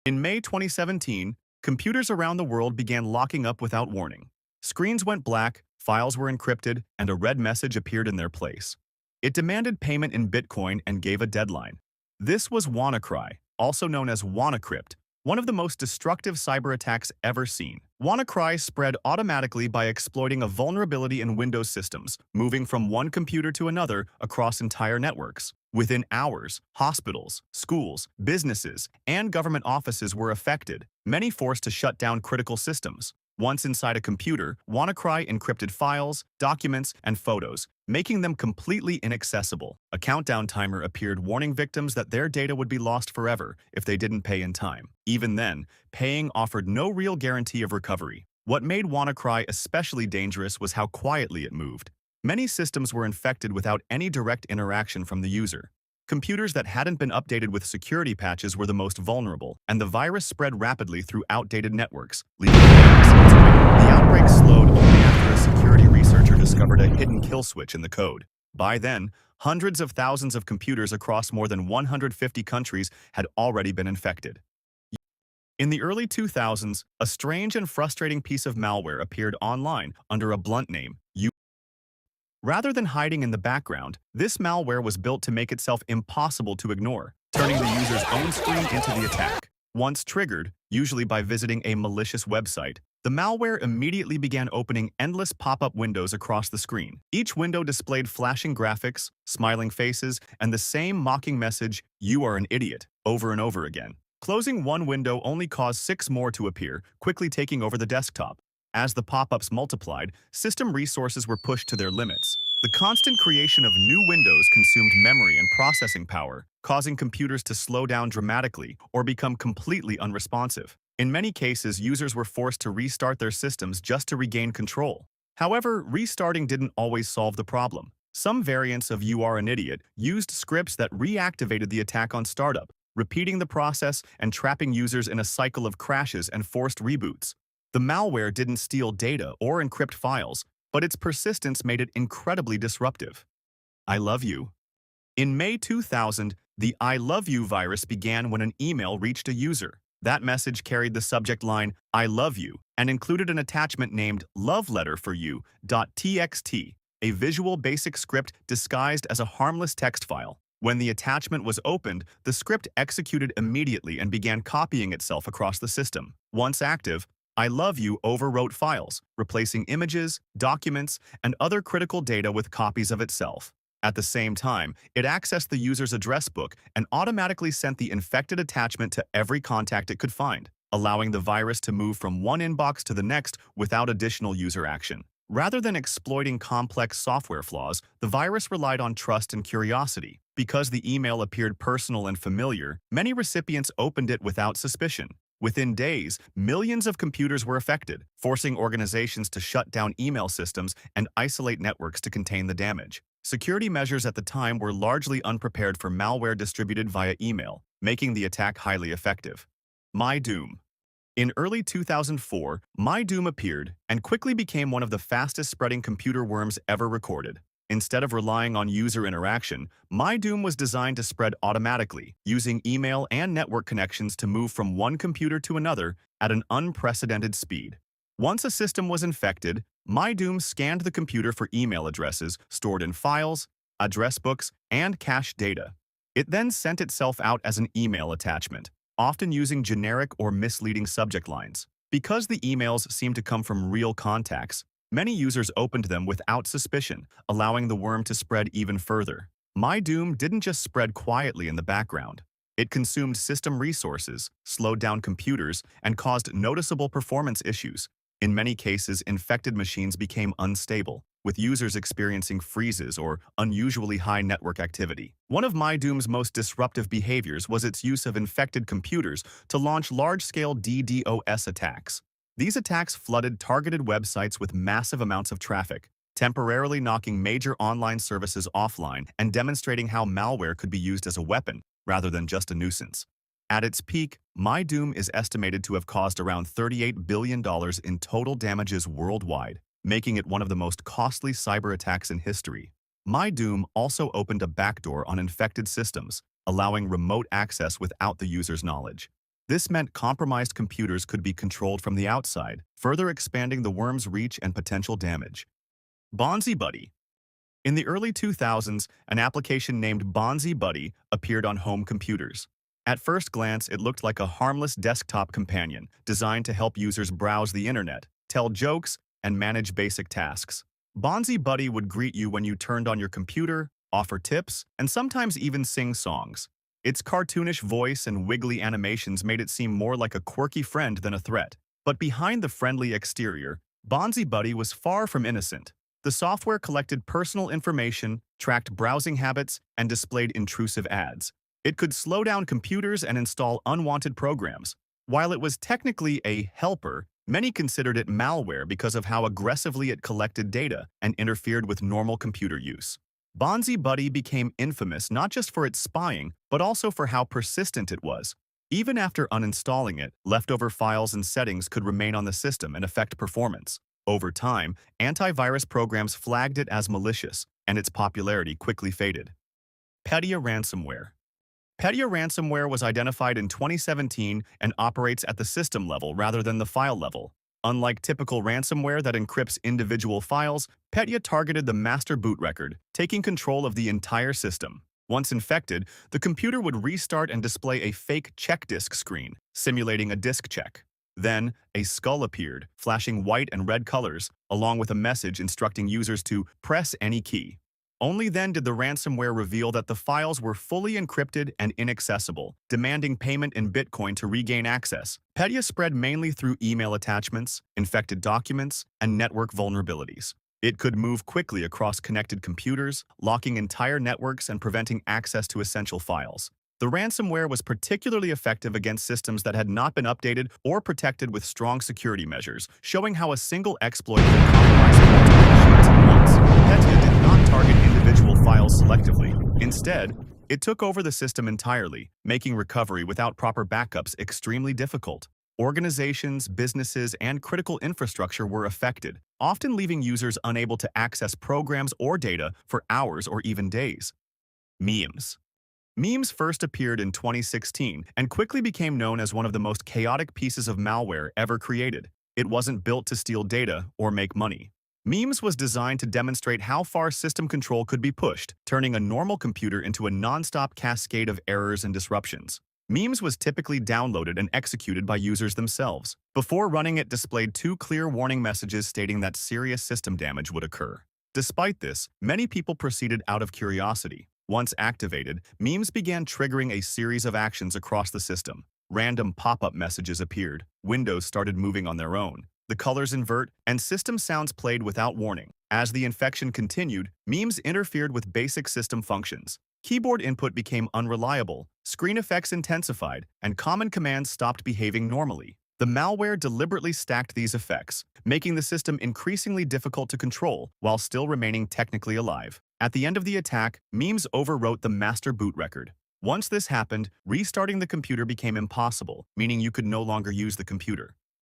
In May 2017, computers around the world began locking up without warning. Screens went black, files were encrypted, and a red message appeared in their place. It demanded payment in Bitcoin and gave a deadline. This was WannaCry, also known as WannaCrypt, one of the most destructive cyber attacks ever seen. WannaCry spread automatically by exploiting a vulnerability in Windows systems, moving from one computer to another across entire networks. Within hours, hospitals, schools, businesses, and government offices were affected, many forced to shut down critical systems. Once inside a computer, WannaCry encrypted files, documents, and photos, making them completely inaccessible. A countdown timer appeared warning victims that their data would be lost forever if they didn't pay in time. Even then, paying offered no real guarantee of recovery. What made WannaCry especially dangerous was how quietly it moved. Many systems were infected without any direct interaction from the user. Computers that hadn't been updated with security patches were the most vulnerable, and the virus spread rapidly through outdated networks, leaving attacks unexplained. The outbreak slowed only after a security researcher discovered a hidden kill switch in the code. By then, hundreds of thousands of computers across more than 150 countries had already been infected. In the early 2000s, a strange and frustrating piece of malware appeared online under a blunt name. Rather than hiding in the background, this malware was built to make itself impossible to ignore, turning the user's own screen into the attack. Once triggered, usually by visiting a malicious website, the malware immediately began opening endless pop-up windows across the screen. Each window displayed flashing graphics, smiling faces, and the same mocking message, "You are an idiot," over and over again. Closing one window only caused 6 more to appear, quickly taking over the desktop. As the pop-ups multiplied, system resources were pushed to their limits. The constant creation of new windows consumed memory and processing power, causing computers to slow down dramatically or become completely unresponsive. In many cases, users were forced to restart their systems just to regain control. However, restarting didn't always solve the problem. Some variants of You Are an Idiot used scripts that reactivated the attack on startup, repeating the process and trapping users in a cycle of crashes and forced reboots. The malware didn't steal data or encrypt files, but its persistence made it incredibly disruptive. I love you. In May 2000, the I love you virus began when an email reached a user. That message carried the subject line, "I love you," and included an attachment named love letter for you.txt, a visual basic script disguised as a harmless text file. When the attachment was opened, the script executed immediately and began copying itself across the system. Once active, I love you overwrote files, replacing images, documents, and other critical data with copies of itself. At the same time, it accessed the user's address book and automatically sent the infected attachment to every contact it could find, allowing the virus to move from one inbox to the next without additional user action. Rather than exploiting complex software flaws, the virus relied on trust and curiosity. Because the email appeared personal and familiar, many recipients opened it without suspicion. Within days, millions of computers were affected, forcing organizations to shut down email systems and isolate networks to contain the damage. Security measures at the time were largely unprepared for malware distributed via email, making the attack highly effective. MyDoom. In early 2004, MyDoom appeared and quickly became one of the fastest-spreading computer worms ever recorded. Instead of relying on user interaction, MyDoom was designed to spread automatically, using email and network connections to move from one computer to another at an unprecedented speed. Once a system was infected, MyDoom scanned the computer for email addresses stored in files, address books, and cached data. It then sent itself out as an email attachment, often using generic or misleading subject lines. Because the emails seemed to come from real contacts, many users opened them without suspicion, allowing the worm to spread even further. MyDoom didn't just spread quietly in the background. It consumed system resources, slowed down computers, and caused noticeable performance issues. In many cases, infected machines became unstable, with users experiencing freezes or unusually high network activity. One of MyDoom's most disruptive behaviors was its use of infected computers to launch large-scale DDoS attacks. These attacks flooded targeted websites with massive amounts of traffic, temporarily knocking major online services offline and demonstrating how malware could be used as a weapon rather than just a nuisance. At its peak, MyDoom is estimated to have caused around $38 billion in total damages worldwide, making it one of the most costly cyber attacks in history. MyDoom also opened a backdoor on infected systems, allowing remote access without the user's knowledge. This meant compromised computers could be controlled from the outside, further expanding the worm's reach and potential damage. Bonzi Buddy. In the early 2000s, an application named Bonzi Buddy appeared on home computers. At first glance, it looked like a harmless desktop companion designed to help users browse the internet, tell jokes, and manage basic tasks. Bonzi Buddy would greet you when you turned on your computer, offer tips, and sometimes even sing songs. Its cartoonish voice and wiggly animations made it seem more like a quirky friend than a threat. But behind the friendly exterior, Bonzi Buddy was far from innocent. The software collected personal information, tracked browsing habits, and displayed intrusive ads. It could slow down computers and install unwanted programs. While it was technically a helper, many considered it malware because of how aggressively it collected data and interfered with normal computer use. Bonzi Buddy became infamous not just for its spying, but also for how persistent it was. Even after uninstalling it, leftover files and settings could remain on the system and affect performance. Over time, antivirus programs flagged it as malicious, and its popularity quickly faded. Petya ransomware. Petya ransomware was identified in 2017 and operates at the system level rather than the file level. Unlike typical ransomware that encrypts individual files, Petya targeted the master boot record, taking control of the entire system. Once infected, the computer would restart and display a fake check disk screen, simulating a disk check. Then, a skull appeared, flashing white and red colors, along with a message instructing users to press any key. Only then did the ransomware reveal that the files were fully encrypted and inaccessible, demanding payment in Bitcoin to regain access. Petya spread mainly through email attachments, infected documents, and network vulnerabilities. It could move quickly across connected computers, locking entire networks and preventing access to essential files. The ransomware was particularly effective against systems that had not been updated or protected with strong security measures, showing how a single exploit could compromise multiple machines at once. Petya did not target individual files selectively. Instead, it took over the system entirely, making recovery without proper backups extremely difficult. Organizations, businesses, and critical infrastructure were affected, often leaving users unable to access programs or data for hours or even days. Memes. Memes first appeared in 2016 and quickly became known as one of the most chaotic pieces of malware ever created. It wasn't built to steal data or make money. Memes was designed to demonstrate how far system control could be pushed, turning a normal computer into a non-stop cascade of errors and disruptions. Memes was typically downloaded and executed by users themselves. Before running, it displayed two clear warning messages stating that serious system damage would occur. Despite this, many people proceeded out of curiosity. Once activated, memes began triggering a series of actions across the system. Random pop-up messages appeared, windows started moving on their own, the colors invert, and system sounds played without warning. As the infection continued, memes interfered with basic system functions. Keyboard input became unreliable, screen effects intensified, and common commands stopped behaving normally. The malware deliberately stacked these effects, making the system increasingly difficult to control while still remaining technically alive. At the end of the attack, memes overwrote the master boot record. Once this happened, restarting the computer became impossible, meaning you could no longer use the computer.